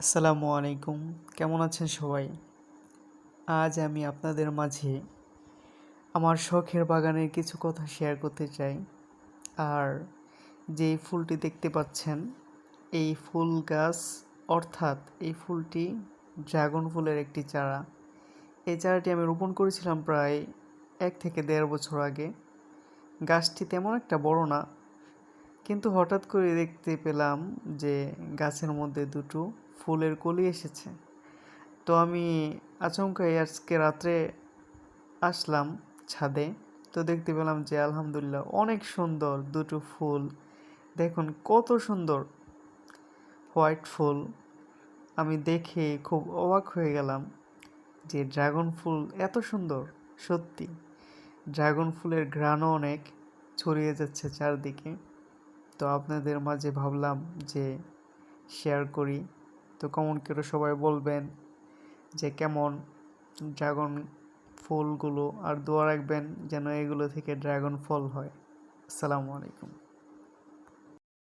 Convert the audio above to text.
আসসালামু আলাইকুম। কেমন আছেন সবাই? আজ আমি আপনাদের মাঝে আমার শখের বাগানের কিছু কথা শেয়ার করতে চাই। আর যেই ফুলটি দেখতে পাচ্ছেন, এই ফুল গাছ অর্থাৎ এই ফুলটি ড্রাগন ফুলের একটি চারা। এই চারাটি আমি রোপণ করেছিলাম প্রায় ১ থেকে ১.৫ বছর আগে। গাছটি তেমন একটা বড় না, কিন্তু হঠাৎ করে দেখতে পেলাম যে গাছের মধ্যে দুটো ফুলের কলি এসেছে। তো আমি আচমকাই আজকে রাত্রে আসলাম ছাদে। তো দেখতে পেলাম যে আলহামদুলিল্লাহ অনেক সুন্দর দুটো ফুল। দেখুন কত সুন্দর হোয়াইট ফুল। আমি দেখে খুব অবাক হয়ে গেলাম যে ড্রাগন ফুল এত সুন্দর। সত্যি ড্রাগন ফুলের ঘ্রাণও অনেক ছড়িয়ে যাচ্ছে চারদিকে। তো আপনাদের মাঝে ভাবলাম যে শেয়ার করি। তো কমেন্ট করে সবাই বলবেন যে কেমন ড্রাগন ফুলগুলো, আর দোয়া রাখবেন যেন এগুলো থেকে ড্রাগন ফল হয়। আসসালামু আলাইকুম।